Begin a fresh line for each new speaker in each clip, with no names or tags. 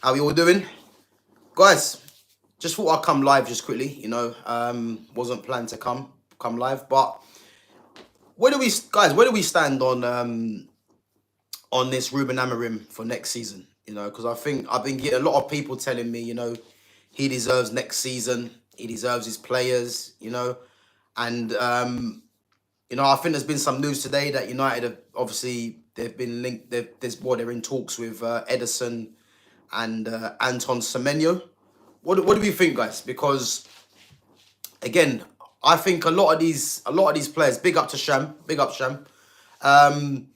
How you all doing? Guys, just thought I'd come live just quickly, wasn't planned to come live, but where do we stand on this Ruben Amorim for next season? Because I think I've been getting a lot of people telling me, he deserves next season, he deserves his players, and I think there's been some news today that United have obviously they've been linked. They're in talks with Ederson and Anton Semenyo. What do we think, guys? Because again, I think a lot of these players. Big up to Sham. Big up Sham. Um,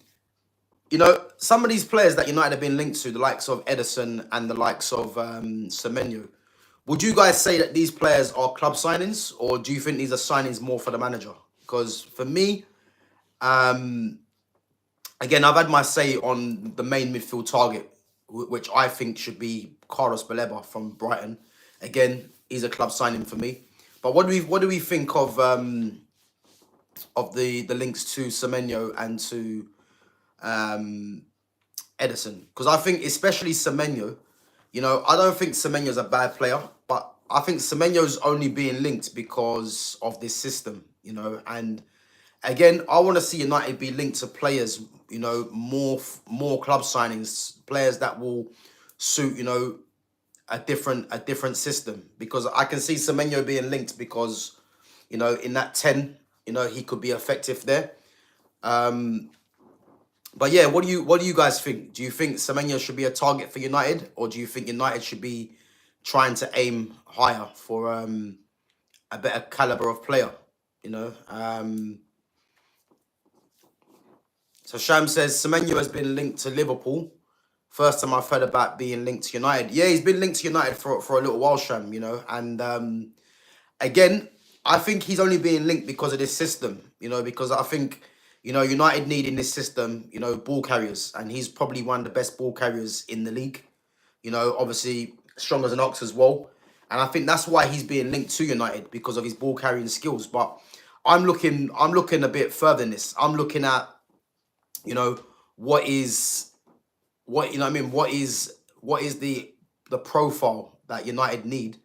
some of these players that United have been linked to, the likes of Ederson and the likes of Semenyo. Would you guys say that these players are club signings, or do you think these are signings more for the manager? Because for me, again, I've had my say on the main midfield target, which I think should be Carlos Baleba from Brighton. Again, he's a club signing for me. But what do we think of the links to Semenyo and to Ederson? Because I think especially Semenyo, I don't think Semenyo's a bad player, but I think Semenyo's only being linked because of this system, and again, I want to see United be linked to players, more club signings, players that will suit, a different system. Because I can see Semenyo being linked because, in that 10, he could be effective there. But yeah, what do you guys think? Do you think Semenyo should be a target for United, or do you think United should be trying to aim higher for a better caliber of player? So Sham says Semenyo has been linked to Liverpool. First time I've heard about being linked to United. Yeah, he's been linked to United for a little while, Sham, and again, I think he's only being linked because of this system, because I think, United need in this system, ball carriers, and he's probably one of the best ball carriers in the league, obviously strong as an ox as well. And I think that's why he's being linked to United, because of his ball carrying skills. But I'm looking a bit further than this. I'm looking at, what is the profile that United need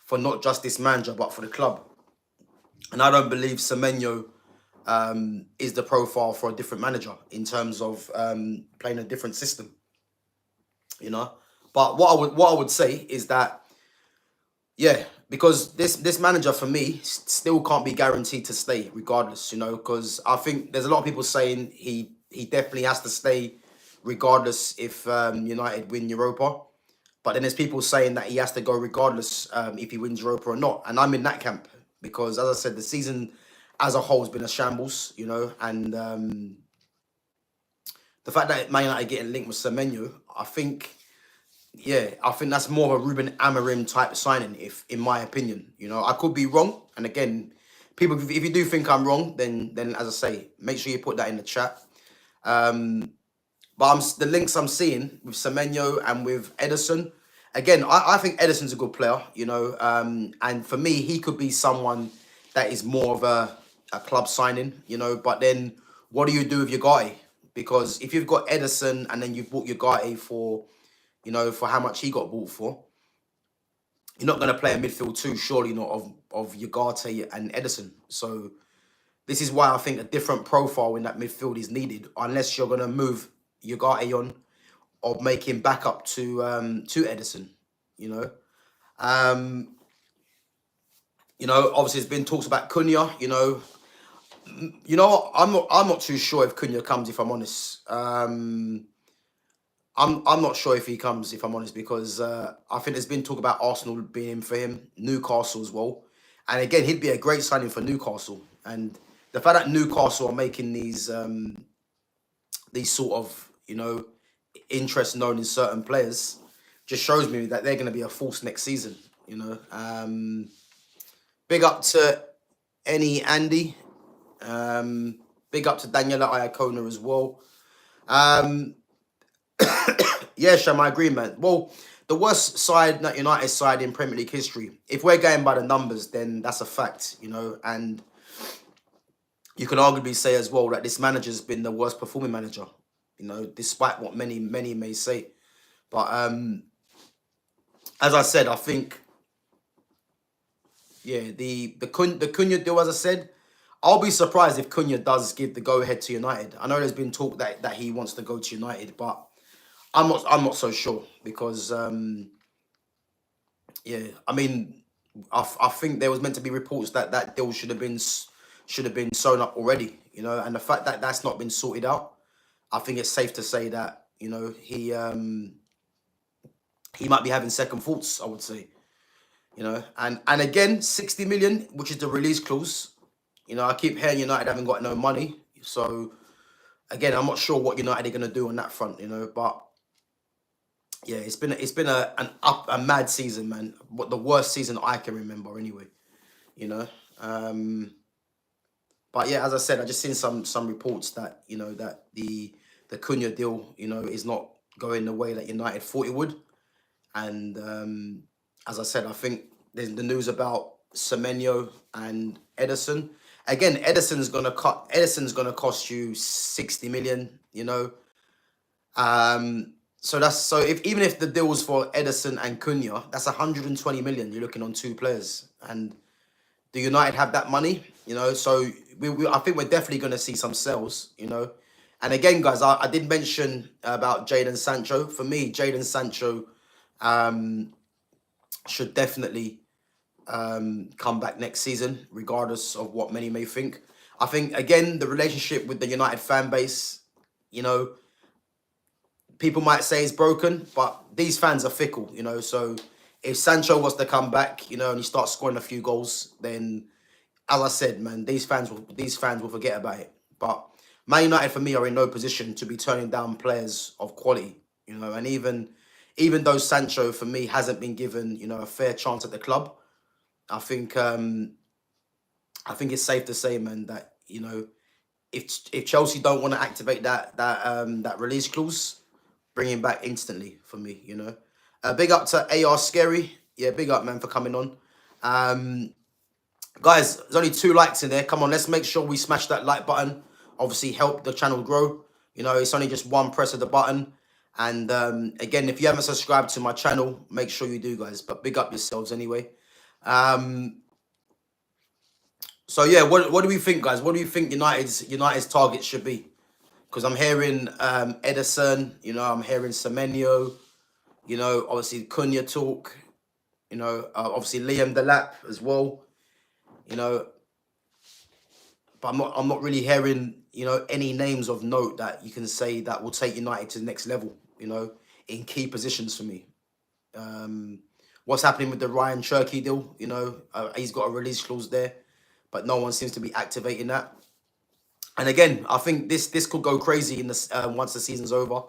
for not just this manager but for the club. And I don't believe Semenyo is the profile for a different manager in terms of playing a different system. But what I would say is that, yeah, because this manager for me still can't be guaranteed to stay regardless, because I think there's a lot of people saying he definitely has to stay regardless if United win Europa. But then there's people saying that he has to go regardless if he wins Europa or not. And I'm in that camp because, as I said, the season as a whole has been a shambles, and the fact that Man United getting linked with Semenyo, I think that's more of a Ruben Amorim type signing, in my opinion. I could be wrong. And again, people, if you do think I'm wrong, then as I say, make sure you put that in the chat. But the links I'm seeing with Semenyo and with Ederson, again, I think Ederson's a good player, and for me, he could be someone that is more of a club signing, But then, what do you do with your guy? Because if you've got Ederson and then you've bought your guy for, for how much he got bought for, you're not going to play a midfield two, surely not, of Ugarte and Ederson. So this is why I think a different profile in that midfield is needed, unless you're going to move Ugarte on or make him back up to Ederson. Obviously there's been talks about Cunha. I'm not too sure if Cunha comes. If I'm honest, I'm not sure if he comes. If I'm honest, because I think there's been talk about Arsenal being in for him, Newcastle as well, and again he'd be a great signing for Newcastle. And the fact that Newcastle are making these sort of interest known in certain players just shows me that they're going to be a force next season. Big up to Andy. Big up to Daniela Iacona as well. Yeah, Sham, I agree, man. Well, the worst side, not United side in Premier League history. If we're going by the numbers, then that's a fact, and you can arguably say as well that this manager's been the worst performing manager, despite what many may say. But as I said, I think, yeah, the Cunha deal, as I said, I'll be surprised if Cunha does give the go-ahead to United. I know there's been talk that he wants to go to United, but I'm not so sure because yeah, I mean, I think there was meant to be reports that deal should have been sewn up already, and the fact that that's not been sorted out, I think it's safe to say that he might be having second thoughts, I would say, and again, 60 million, which is the release clause. I keep hearing United haven't got no money, so again, I'm not sure what United are going to do on that front, but yeah, it's been a mad season, man. What the worst season I can remember, anyway. You know, but yeah, as I said, I just seen some reports that that the Cunha deal, is not going the way that United thought it would, and as I said, I think there's the news about Semenyo and Ederson. Again, Ederson's gonna cost you 60 million. So even if the deal was for Ederson and Cunha, that's 120 million. You're looking on two players, and do United have that money? So I think we're definitely going to see some sales. And again, guys, I did mention about Jadon Sancho. For me, Jadon Sancho should definitely come back next season, regardless of what many may think. I think, again, the relationship with the United fan base, people might say it's broken, but these fans are fickle, So if Sancho was to come back, and he starts scoring a few goals, then, as I said, man, these fans will forget about it. But Man United, for me, are in no position to be turning down players of quality, And even though Sancho, for me, hasn't been given, a fair chance at the club, I think it's safe to say, man, that if Chelsea don't want to activate that release clause, bring him back instantly for me. Big up to AR Scary, yeah, big up, man, for coming on. Guys, there's only 2 likes in there. Come on, let's make sure we smash that like button. Obviously, help the channel grow. It's only just one press of the button. And again, if you haven't subscribed to my channel, make sure you do, guys. But big up yourselves anyway. So yeah, what do we think, guys? What do you think United's target should be? Because I'm hearing Ederson, I'm hearing Semenyo, obviously Cunha talk, obviously Liam Delap as well, but I'm not really hearing, any names of note that you can say that will take United to the next level, in key positions for me. What's happening with the Ryan Cherky deal? He's got a release clause there, but no one seems to be activating that. And again, I think this could go crazy in this once the season's over.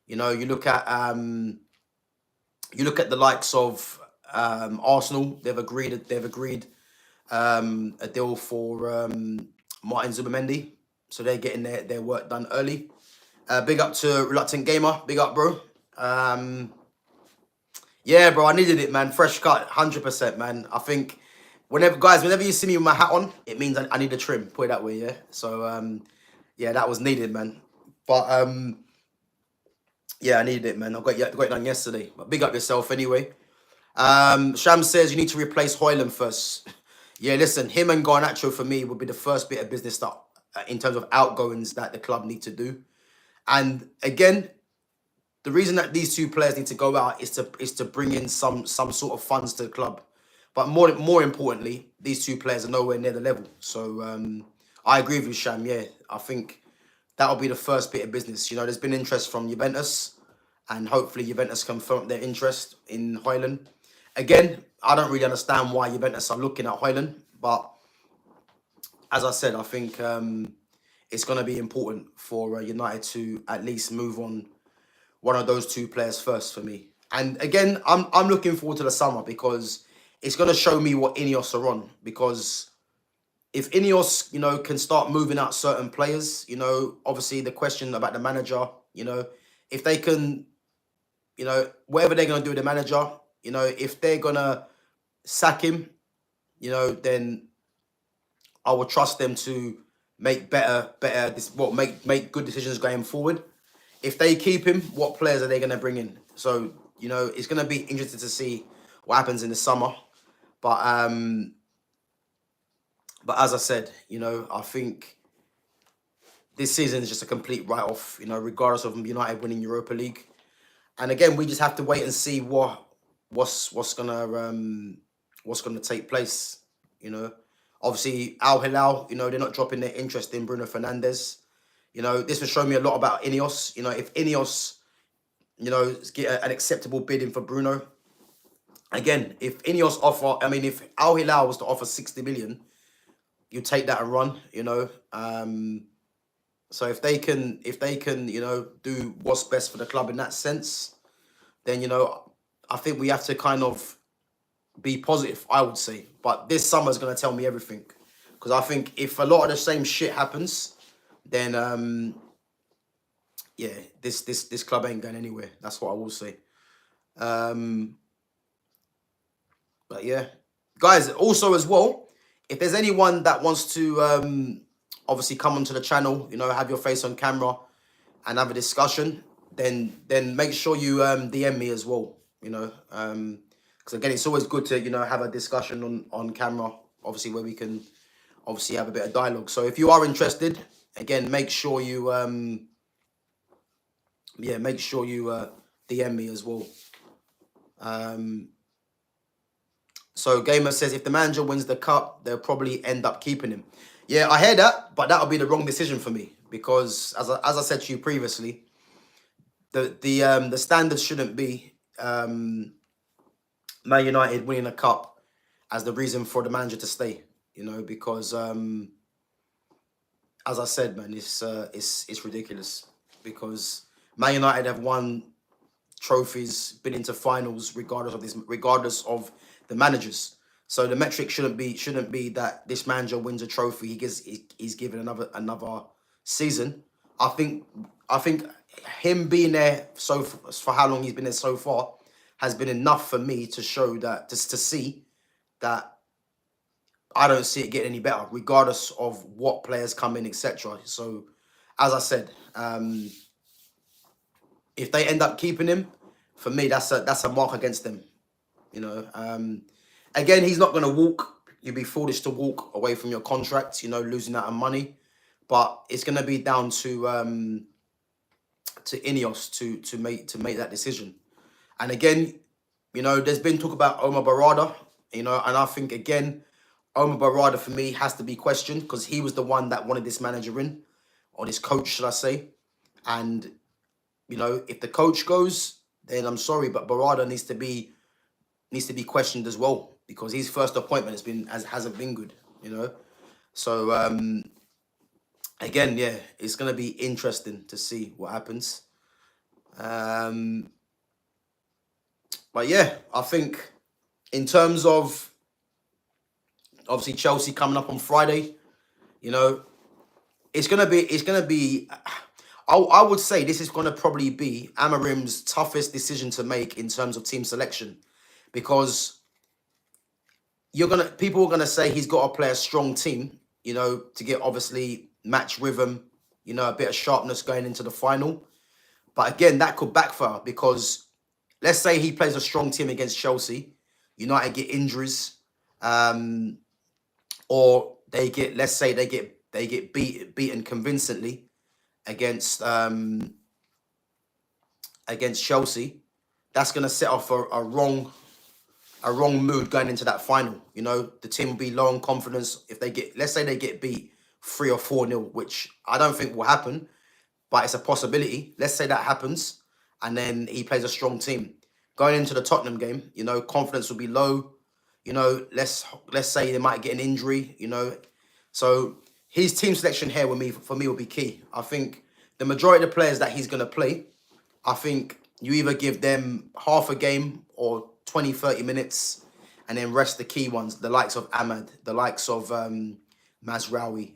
You look at the likes of Arsenal. They've agreed a deal for Martin Zubimendi, so they're getting their work done early. Big up to Reluctant Gamer. Big up, bro. Yeah, bro, I needed it, man. Fresh cut, 100%, man. I think whenever you see me with my hat on, it means I need a trim. Put it that way, yeah. So yeah, that was needed, man. But yeah, I needed it, man. I got it done yesterday. But big up yourself anyway. Sham says you need to replace Højlund first. Yeah, listen, him and Garnacho for me would be the first bit of business that, in terms of outgoings, that the club need to do. And again, the reason that these 2 players need to go out is to bring in some sort of funds to the club. But more importantly, these 2 players are nowhere near the level. So I agree with you, Sham. Yeah, I think that'll be the first bit of business. There's been interest from Juventus, and hopefully Juventus confirm their interest in Højlund. Again, I don't really understand why Juventus are looking at Højlund, but as I said, I think it's going to be important for United to at least move on one of those 2 players first for me. And again, I'm looking forward to the summer because it's going to show me what Ineos are on. Because if Ineos, can start moving out certain players, obviously the question about the manager, if they can, whatever they're going to do with the manager, if they're going to sack him, then I would trust them to make make good decisions going forward. If they keep him, what players are they going to bring in? So you know, it's going to be interesting to see what happens in the summer. But as I said, you know, I think this season is just a complete write-off, you know, regardless of United winning Europa League. And again, we just have to wait and see what's gonna take place. You know, obviously Al Hilal, you know, they're not dropping their interest in Bruno Fernandes. You know, this will show me a lot about Ineos. You know, if Ineos, you know, get an acceptable bidding for Bruno. Again, if Ineos offer, I mean, if Al Hilal was to offer 60 million, you take that and run. You know, so if they can, you know, do what's best for the club in that sense, then, you know, I think we have to kind of be positive, I would say. But this summer is going to tell me everything. Because I think if a lot of the same shit happens, then, yeah, this club ain't going anywhere. That's what I will say. But yeah. Guys, also as well, if there's anyone that wants to obviously come onto the channel, you know, have your face on camera and have a discussion, then make sure you DM me as well, you know. Because again, it's always good to, you know, have a discussion on camera, obviously, where we can obviously have a bit of dialogue. So if you are interested, again, make sure you yeah, make sure you DM me as well. So Gamer says, if the manager wins the cup, they'll probably end up keeping him. Yeah, I hear that, but that'll be the wrong decision for me because, as I said to you previously, the standards shouldn't be Man United winning a cup as the reason for the manager to stay. You know, because as I said, man, it's ridiculous because Man United have won trophies, been into finals, regardless of the managers. So the metric shouldn't be that this manager wins a trophy, he's given another season. I think him being there for how long he's been there so far has been enough for me to show that to see that I don't see it getting any better, regardless of what players come in, etc. So, as I said, if they end up keeping him, for me, that's a mark against them. You know, again, he's not going to walk. You'd be foolish to walk away from your contract, you know, losing out on money. But it's going to be down to Ineos to make that decision. And again, you know, there's been talk about Omar Barada, you know, and I think, again, Omar Barada, for me, has to be questioned because he was the one that wanted this manager in, or this coach, should I say. And, you know, if the coach goes, then I'm sorry, but Barada needs to be questioned as well because his first appointment hasn't been good, you know. So again, yeah, it's gonna be interesting to see what happens. But yeah, I think in terms of obviously Chelsea coming up on Friday, you know, it's gonna be. I would say this is gonna probably be Amorim's toughest decision to make in terms of team selection, because people are gonna say he's got to play a strong team, you know, to get obviously match rhythm, you know, a bit of sharpness going into the final. But again, that could backfire because let's say he plays a strong team against Chelsea, United get injuries, or let's say they get beaten convincingly against Chelsea. That's gonna set off a wrong mood going into that final. You know, the team will be low on confidence if let's say they get beat 3 or 4-0, which I don't think will happen, but it's a possibility. Let's say that happens, and then he plays a strong team. Going into the Tottenham game, you know, confidence will be low. You know, let's say they might get an injury, you know. So his team selection here for me will be key. I think the majority of the players that he's going to play, I think you either give them half a game or 20, 30 minutes and then rest the key ones, the likes of Ahmad, the likes of Mazraoui.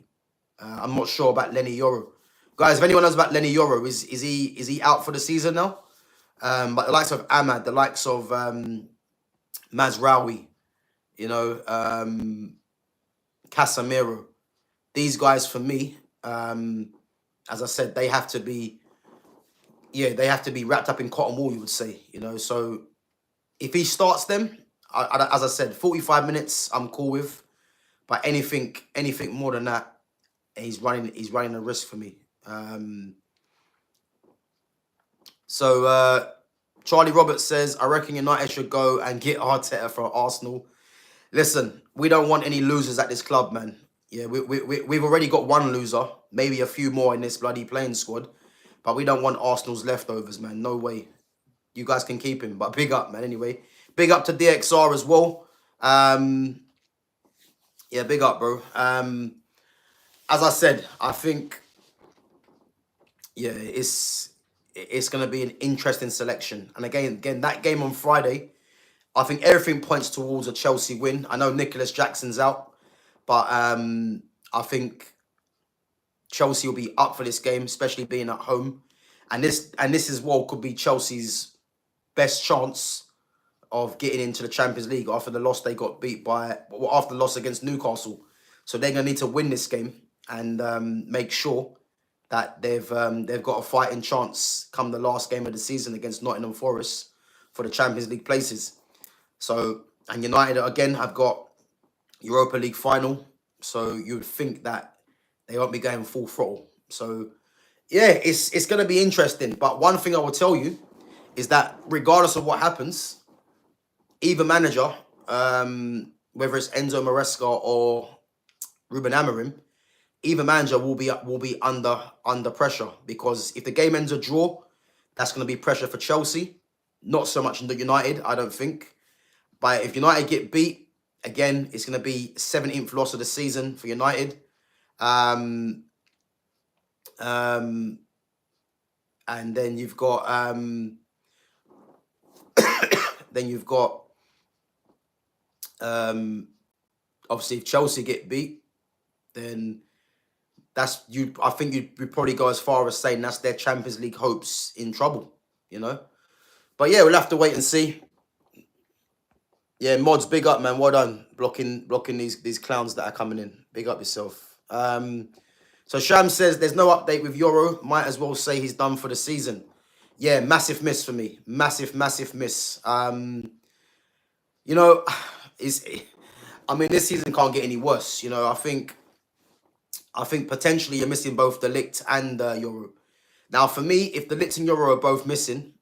I'm not sure about Lenny Yoro. Guys, if anyone knows about Lenny Yoro, is he out for the season now? But the likes of Ahmad, the likes of Mazraoui, you know, Casemiro, these guys for me, as I said, they have to be yeah, they have to be wrapped up in cotton wool, you would say, you know. So if he starts them, as I said, 45 minutes, I'm cool with. But anything more than that, he's running a risk for me. So Charlie Roberts says, I reckon United should go and get Arteta for Arsenal. Listen, we don't want any losers at this club, man. Yeah, we've already got one loser, maybe a few more in this bloody playing squad. But we don't want Arsenal's leftovers, man. No way. You guys can keep him. But big up, man, anyway. Big up to DXR as well. Yeah, big up, bro. As I said, I think, yeah, it's going to be an interesting selection. And again, that game on Friday, I think everything points towards a Chelsea win. I know Nicholas Jackson's out, but I think Chelsea will be up for this game, especially being at home. And this as well could be Chelsea's best chance of getting into the Champions League after the loss they got beat by, after the loss against Newcastle. So they're going to need to win this game and make sure that they've got a fighting chance come the last game of the season against Nottingham Forest for the Champions League places. So, and United, again, have got Europa League final. So you would think that they won't be going full throttle. So, yeah, it's going to be interesting. But one thing I will tell you is that regardless of what happens, either manager, whether it's Enzo Maresca or Ruben Amorim, either manager will be under pressure, because if the game ends a draw, that's going to be pressure for Chelsea. Not so much in the United, I don't think. But if United get beat, again, it's going to be 17th loss of the season for United. And then you've got obviously if Chelsea get beat, then that's you. I think you'd probably go as far as saying that's their Champions League hopes in trouble, you know. But yeah, we'll have to wait and see. Yeah, Mods, big up, man. Well done, blocking these clowns that are coming in. Big up yourself. So Sham says there's no update with Euro. Might as well say he's done for the season. Yeah, massive miss for me. Massive miss. You know, this season can't get any worse. You know, I think potentially you're missing both the Ligt and Euro. Now, for me, if the Ligt and Euro are both missing,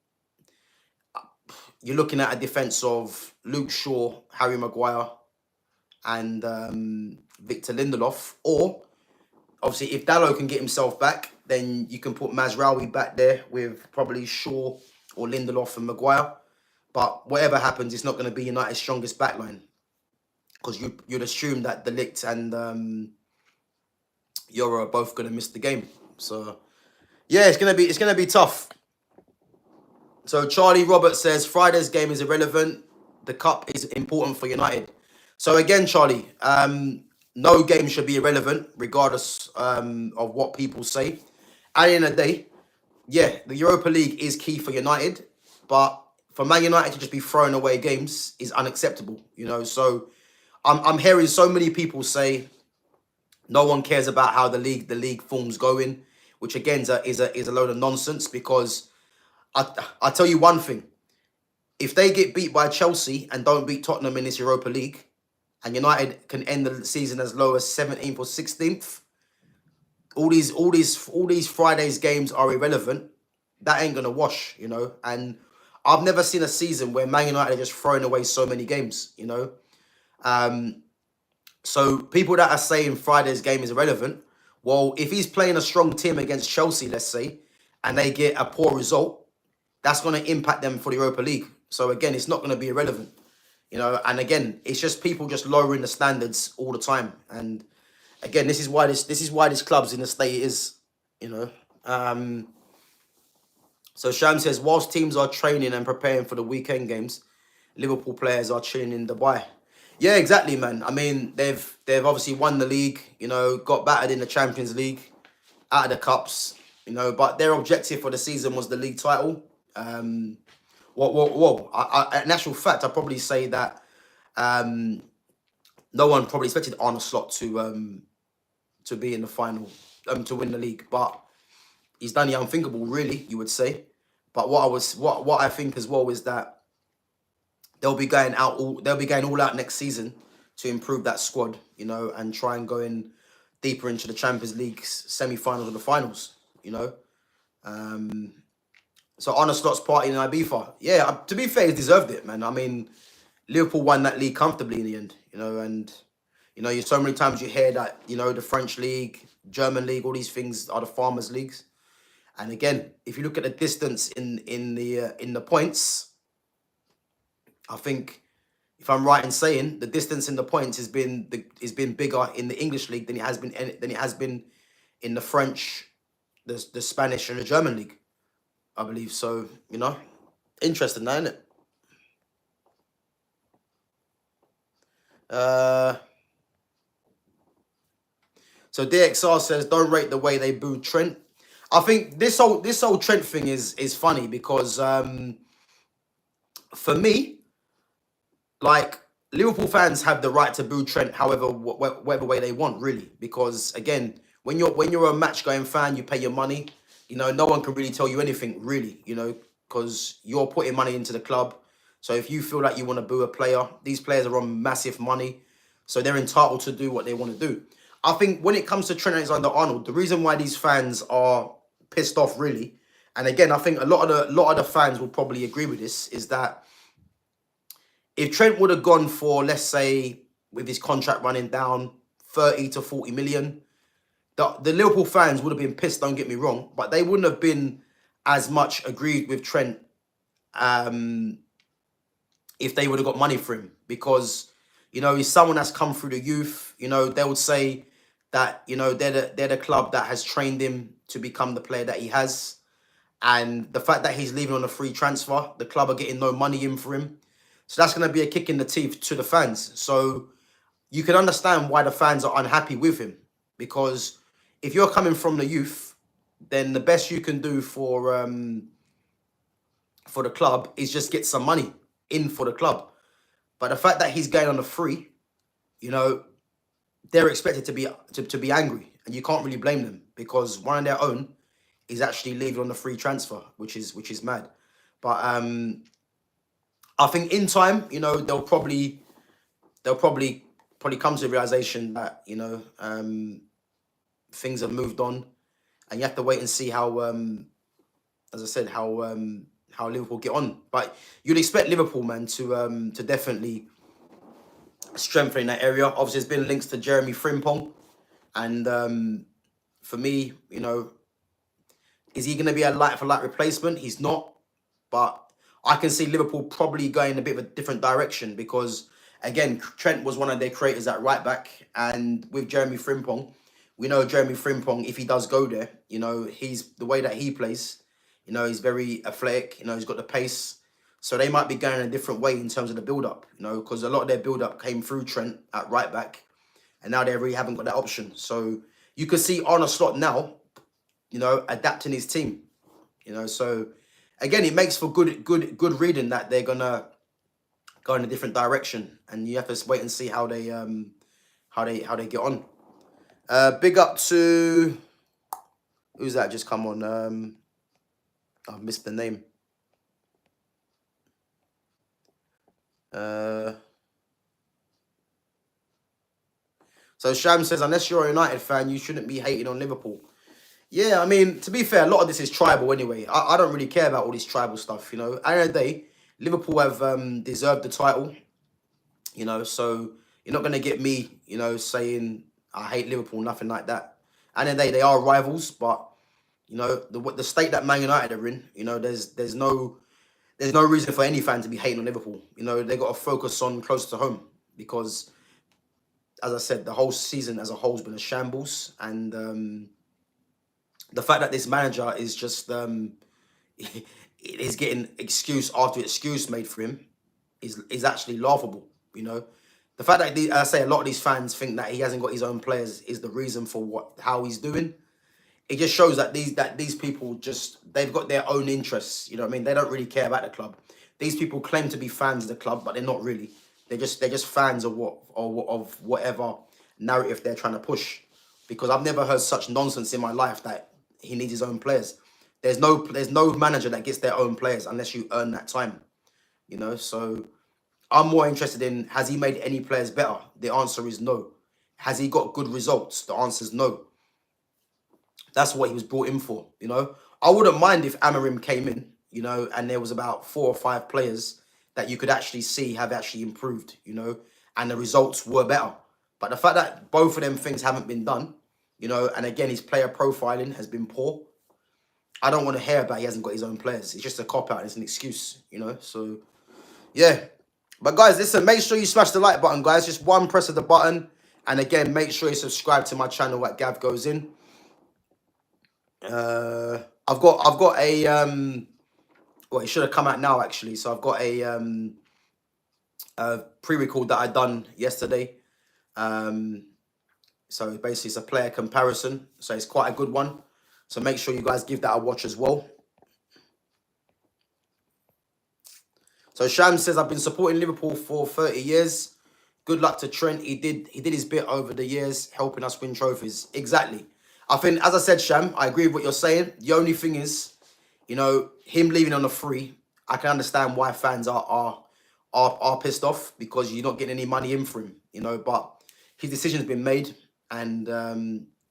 you're looking at a defence of Luke Shaw, Harry Maguire, and Victor Lindelof. Or, obviously, if Dalot can get himself back, then you can put Mazraoui back there with probably Shaw or Lindelof and Maguire. But whatever happens, it's not going to be United's strongest backline, because you'd assume that the Ligt and Euro are both going to miss the game. So, yeah, it's going to be tough. So Charlie Roberts says Friday's game is irrelevant. The cup is important for United. So again, Charlie, no game should be irrelevant, regardless of what people say. At the end of the day, yeah, the Europa League is key for United, but for Man United to just be throwing away games is unacceptable. You know, so I'm hearing so many people say no one cares about how the league form's going, which again is a load of nonsense, because I tell you one thing. If they get beat by Chelsea and don't beat Tottenham in this Europa League, and United can end the season as low as 17th or 16th, all these Fridays games are irrelevant. That ain't gonna wash, you know. And I've never seen a season where Man United are just throwing away so many games, you know. So people that are saying Friday's game is irrelevant, well, if he's playing a strong team against Chelsea, let's say, and they get a poor result, that's going to impact them for the Europa League. So again, it's not going to be irrelevant, you know. And again, it's just people just lowering the standards all the time. And again, this is why this club's in the state it is, you know. So Sham says, whilst teams are training and preparing for the weekend games, Liverpool players are chilling in Dubai. Yeah, exactly, man. I mean, they've obviously won the league, you know, got battered in the Champions League, out of the cups, you know, but their objective for the season was the league title. In actual fact, I'd probably say that no one probably expected Arne Slot to be in the final, to win the league, but he's done the unthinkable, really, you would say. But what I think as well is that they'll be going all out next season to improve that squad, you know, and try and go in deeper into the Champions League semi-finals or the finals, you know. So Arne Slot's party in Ibiza, yeah, to be fair, he's deserved it, man. I mean, Liverpool won that league comfortably in the end, you know, and you know, so many times you hear that, you know, the French league, German league, all these things are the farmers' leagues. And again, if you look at the distance in the points, I think, if I'm right in saying, the distance in the points has been bigger in the English league than it has been in the French, the Spanish, and the German league, I believe. So, you know, interesting, isn't it? So DXR says, don't rate the way they booed Trent. I think this whole Trent thing is funny because for me, like, Liverpool fans have the right to boo Trent however whatever way they want, really. Because again, when you're a match going fan, you pay your money. You know, no one can really tell you anything, really. You know, because you're putting money into the club. So if you feel like you want to boo a player, these players are on massive money, so they're entitled to do what they want to do. I think when it comes to Trent Alexander-Arnold, the reason why these fans are pissed off, really, and again, I think a lot of the fans will probably agree with this, is that if Trent would have gone for, let's say, with his contract running down, 30 to 40 million, the Liverpool fans would have been pissed, don't get me wrong, but they wouldn't have been as much agreed with Trent if they would have got money for him. Because, you know, he's someone that's come through the youth. You know, they would say that, you know, they're the club that has trained him to become the player that he has. And the fact that he's leaving on a free transfer, the club are getting no money in for him. So that's going to be a kick in the teeth to the fans. So you can understand why the fans are unhappy with him. Because if you're coming from the youth, then the best you can do for the club is just get some money in for the club. But the fact that he's going on a free, you know, they're expected to be angry. And you can't really blame them, because one of their own is actually leaving on the free transfer, which is mad. But I think in time, you know, they'll probably come to the realization that, you know, things have moved on, and you have to wait and see how, as I said, how Liverpool get on. But you'd expect Liverpool, man, to definitely strengthen in that area. Obviously, there's been links to Jeremy Frimpong, and for me, you know, is he going to be a like-for-like replacement? He's not, but I can see Liverpool probably going a bit of a different direction, because, again, Trent was one of their creators at right-back, and with Jeremy Frimpong, we know Jeremy Frimpong, if he does go there, you know, the way that he plays, you know, he's very athletic, you know, he's got the pace. So they might be going a different way in terms of the build-up, you know, because a lot of their build-up came through Trent at right-back, and now they really haven't got that option. So you could see Arne Slot now, you know, adapting his team, you know. So again, it makes for good reading that they're gonna go in a different direction, and you have to wait and see how they get on. Big up to, who's that just come on? I've missed the name. So Sham says, unless you're a United fan, you shouldn't be hating on Liverpool. Yeah, I mean, to be fair, a lot of this is tribal anyway. I don't really care about all this tribal stuff, you know. At the end of the day, Liverpool have deserved the title, you know. So you're not going to get me, you know, saying I hate Liverpool, nothing like that. At the end of the day, they are rivals, but, you know, the state that Man United are in, you know, there's no reason for any fan to be hating on Liverpool. You know, they got to focus on closer to home, because, as I said, the whole season as a whole has been a shambles, and the fact that this manager is just is getting excuse after excuse made for him is actually laughable. You know, the fact that I say a lot of these fans think that he hasn't got his own players is the reason for how he's doing. It just shows that these people they've got their own interests. You know what I mean? They don't really care about the club. These people claim to be fans of the club, but they're not really. They're just fans of whatever narrative they're trying to push. Because I've never heard such nonsense in my life that he needs his own players. There's no manager that gets their own players unless you earn that time, you know. So I'm more interested in, has he made any players better? The answer is no. Has he got good results? The answer is no. That's what he was brought in for, you know. I wouldn't mind if Amorim came in, you know, and there was about 4 or 5 players that you could actually see have actually improved, you know, and the results were better. But the fact that both of them things haven't been done, you know, and again, his player profiling has been poor. I don't want to hear about he hasn't got his own players. It's just a cop-out. It's an excuse, you know. So, yeah. But, guys, listen, make sure you smash the like button, guys. Just one press of the button. And, again, make sure you subscribe to my channel at GavGoesIn. I've got a... well, it should have come out now, actually. So, I've got a pre-record that I done yesterday. So, basically, it's a player comparison. So, it's quite a good one. So make sure you guys give that a watch as well. So Sham says, I've been supporting Liverpool for 30 years. Good luck to Trent. He did his bit over the years, helping us win trophies. Exactly. I think, as I said, Sham, I agree with what you're saying. The only thing is, you know, him leaving on a free, I can understand why fans are pissed off, because you're not getting any money in for him, you know, but his decision's been made, and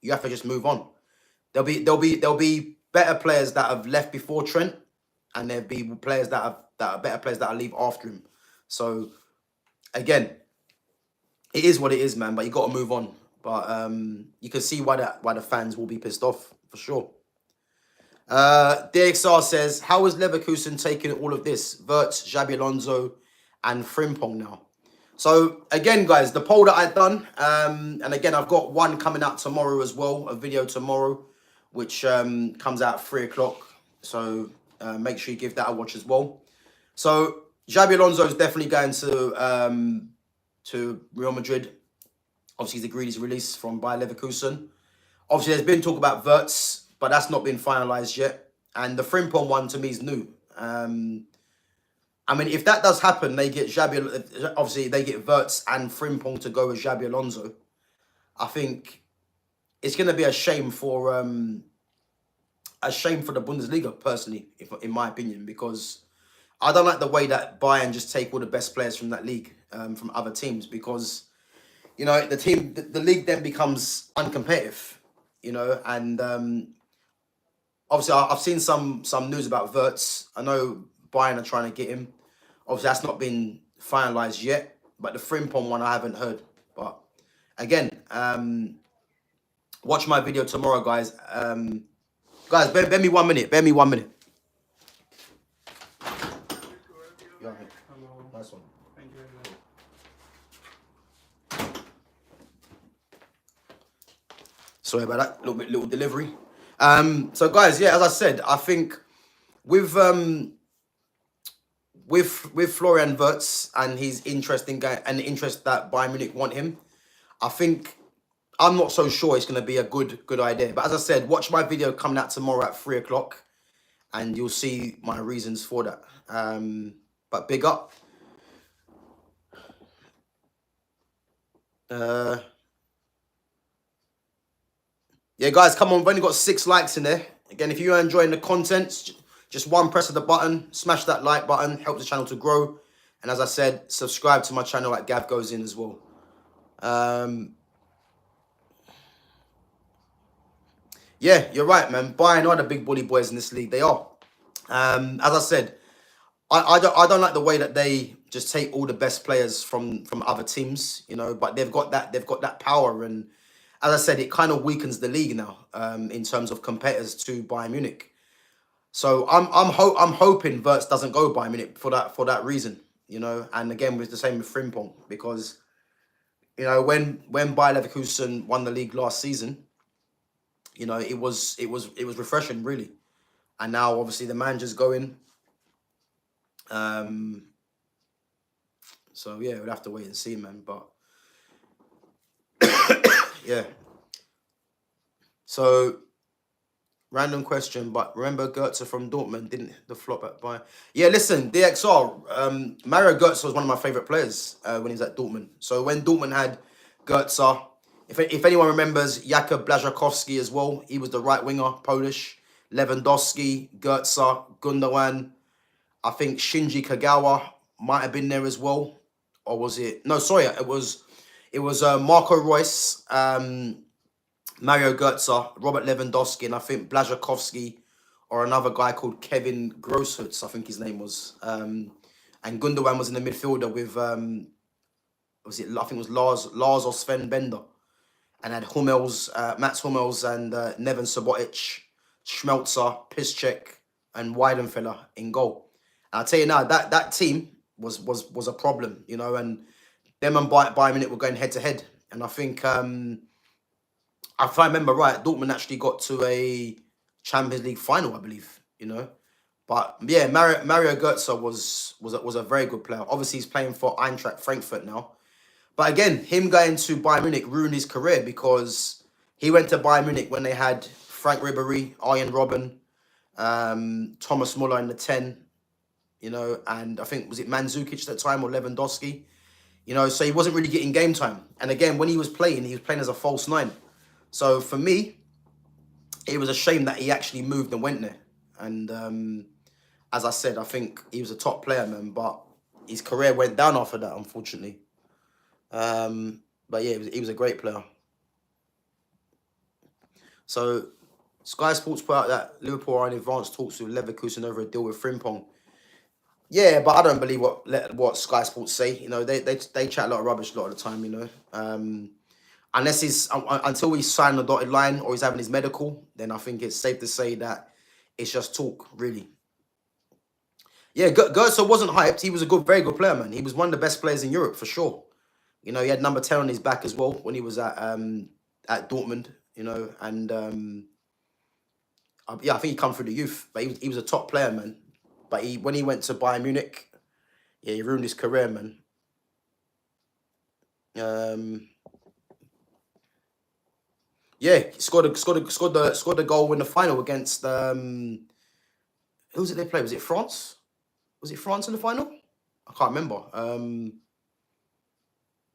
you have to just move on. There'll be better players that have left before Trent, and there'll be players that are better players that will leave after him. So again, it is what it is, man. But you got to move on. But you can see why the fans will be pissed off for sure. DXR says, how is Leverkusen taking all of this? Wirtz, Xabi Alonso, and Frimpong now. So again, guys, the poll that I've done, and again, I've got one coming out tomorrow as well, a video tomorrow, which comes out at 3 o'clock. So make sure you give that a watch as well. So Xabi Alonso is definitely going to Real Madrid. Obviously, he's agreed his release from Bayer Leverkusen. Obviously, there's been talk about Wirtz, but that's not been finalised yet. And the Frimpong one, to me, is new. I mean, if that does happen, they get Xabi, obviously, they get Wirtz and Frimpong to go with Xabi Alonso. I think it's going to be a shame for the Bundesliga, personally, in my opinion, because I don't like the way that Bayern just take all the best players from that league, from other teams, because, you know, the league then becomes uncompetitive, you know, and obviously I've seen some news about Wirtz. I know Bayern are trying to get him. Obviously, that's not been finalised yet, but the Frimpong one I haven't heard. But again, watch my video tomorrow, guys. Guys, bear me 1 minute. Bear me 1 minute.
Hello.
Nice one.
Thank you very much.
Sorry about that. Little delivery. So guys, yeah, as I said, I think with Florian Wirtz and his interest in and the interest that Bayern Munich want him, I think I'm not so sure it's going to be a good idea. But as I said, watch my video coming out tomorrow at 3 o'clock, and you'll see my reasons for that. But big up. Yeah, guys, come on. We've only got 6 likes in there. Again, if you're enjoying the content, just one press of the button, smash that like button, help the channel to grow. And as I said, subscribe to my channel at GavGoesIn as well. Yeah, you're right, man. Bayern are the big bully boys in this league. They are. As I said, I don't like the way that they just take all the best players from other teams, you know. But they've got that power, and as I said, it kind of weakens the league now in terms of competitors to Bayern Munich. So I'm hoping Wirtz doesn't go Bayern Munich for that reason, you know. And again, it's the same with Frimpong, because, you know, when Bayer Leverkusen won the league last season, you know, it was refreshing, really. And now obviously the manager's going. So yeah, we'll have to wait and see, man. But yeah. So random question, but remember Götze from Dortmund didn't the flop at Bayern? Yeah, listen, DXR, Mario Götze was one of my favourite players when he was at Dortmund. So when Dortmund had Götze, if anyone remembers Jakub Błaszczykowski as well, he was the right winger, Polish, Lewandowski, Goetze, Gundogan. I think Shinji Kagawa might have been there as well. Or was it? No, sorry. It was Marco Reus, Mario Götze, Robert Lewandowski, and I think Blazhkovsky or another guy called Kevin Grosshutz, I think his name was. And Gundogan was in the midfielder with, I think it was Lars or Sven Bender. And had Hummels, Mats Hummels and Neven Subotic, Schmelzer, Piszczek, and Weidenfeller in goal. And I'll tell you now, that team was a problem, you know, and them and Bayern Munich were going head to head. And I think, if I remember right, Dortmund actually got to a Champions League final, I believe, you know. But yeah, Mario Götze was a very good player. Obviously, he's playing for Eintracht Frankfurt now. But again, him going to Bayern Munich ruined his career because he went to Bayern Munich when they had Frank Ribery, Arjen Robben, Thomas Muller in the 10, you know, and I think, was it Mandzukic at the time or Lewandowski? You know, so he wasn't really getting game time. And again, when he was playing as a false 9. So for me, it was a shame that he actually moved and went there. And as I said, I think he was a top player, man, but his career went down after that, unfortunately. But yeah, he was a great player. So Sky Sports put out that Liverpool are in advanced talks with Leverkusen over a deal with Frimpong. Yeah, but I don't believe what Sky Sports say. You know, they chat a lot of rubbish a lot of the time, you know. Unless until he's signed the dotted line or he's having his medical, then I think it's safe to say that it's just talk, really. Yeah, Goetze wasn't hyped. He was a very good player, man. He was one of the best players in Europe, for sure. You know, he had number 10 on his back as well when he was at Dortmund, you know. And, yeah, I think he come through the youth. But he was a top player, man. But when he went to Bayern Munich, yeah, he ruined his career, man. Yeah, he scored the goal in the final against who was it they played? Was it France? Was it France in the final? I can't remember.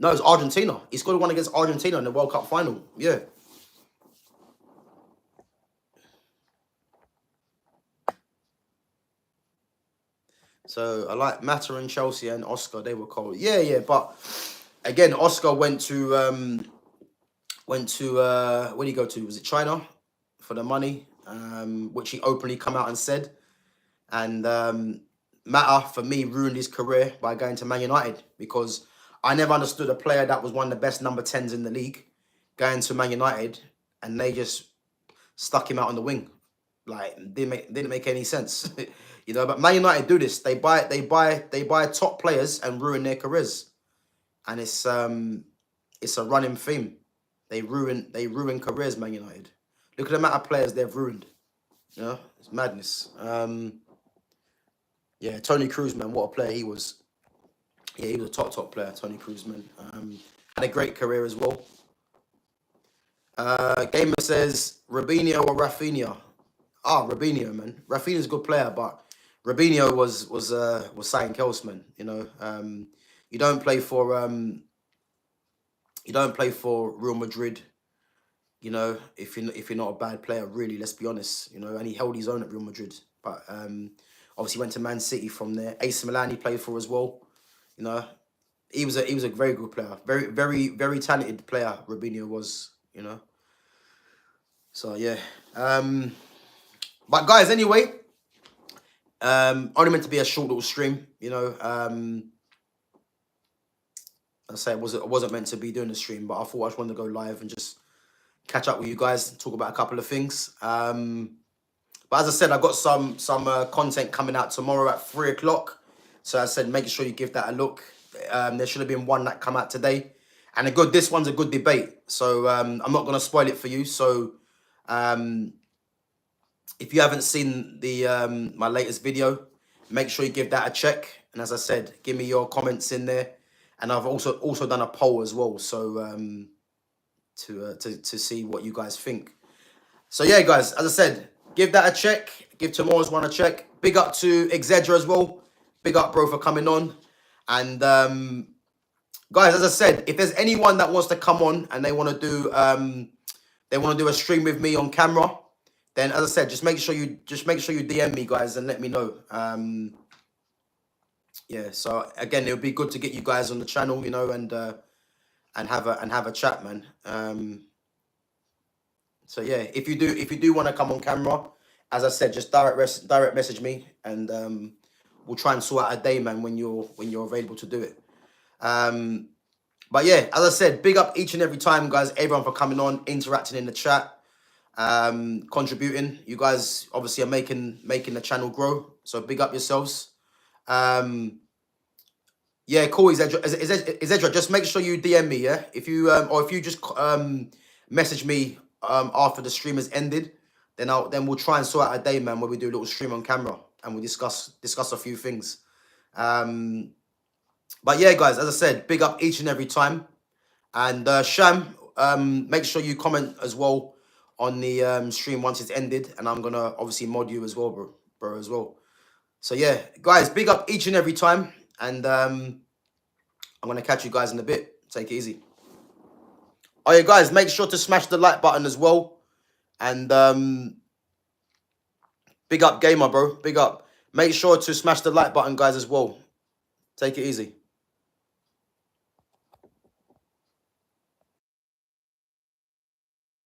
No, it was Argentina. He scored one against Argentina in the World Cup final. Yeah. So I like Mata and Chelsea and Oscar. They were cold. Yeah. But again, Oscar went to where did he go to? Was it China for the money? Which he openly come out and said. And Mata, for me, ruined his career by going to Man United because I never understood a player that was one of the best number 10s in the league going to Man United and they just stuck him out on the wing. Like, didn't make any sense. You know, but Man United do this. They buy top players and ruin their careers. And it's a running theme. They ruin careers, Man United. Look at the amount of players they've ruined. You know, it's madness. Yeah, Tony Cruz, man, what a player he was. Yeah, he was a top player, Tony Cruz, man. Had a great career as well. Gamer says Robinho or Rafinha. Robinho, man. Rafinha's a good player, but Robinho was something else, man. You know, you don't play for Real Madrid. You know, if you're not a bad player, really. Let's be honest. You know, and he held his own at Real Madrid, but obviously went to Man City from there. AC Milan he played for as well. You know, he was a very good player, very talented player. Robinho was, you know. So yeah, but guys, anyway, only meant to be a short little stream, you know. I say it wasn't meant to be doing the stream, but I thought I just wanted to go live and just catch up with you guys, talk about a couple of things. But as I said, I got some content coming out tomorrow at 3 o'clock. So I said, make sure you give that a look. There should have been one that come out today, and this one's a good debate. So I'm not gonna spoil it for you. So if you haven't seen the my latest video, make sure you give that a check. And as I said, give me your comments in there. And I've also done a poll as well. So to see what you guys think. So yeah, guys, as I said, give that a check. Give tomorrow's one a check. Big up to Exedra as well. Big up, bro, for coming on. And guys, as I said, if there's anyone that wants to come on and they want to do a stream with me on camera, then as I said, just make sure you DM me, guys, and let me know. Yeah. So again, it would be good to get you guys on the channel, you know, and have a chat, man. So yeah, if you do want to come on camera, as I said, just direct message me, and we'll try and sort out a day, man, when you're available to do it. But yeah, as I said, big up each and every time, guys, everyone for coming on, interacting in the chat, contributing. You guys obviously are making the channel grow, so big up yourselves. Yeah, cool. Ezra, just make sure you DM me, yeah? If you or if you just message me after the stream has ended, then we'll try and sort out a day, man, where we do a little stream on camera and we discuss a few things. But yeah, guys, as I said, big up each and every time. And Sham, make sure you comment as well on the stream once it's ended, and I'm gonna obviously mod you as well, bro, as well. So yeah, guys, big up each and every time, and I'm gonna catch you guys in a bit. Take it easy. Oh yeah, guys, make sure to smash the like button as well, and big up Gamer, bro, big up. Make sure to smash the like button, guys, as well. Take it easy.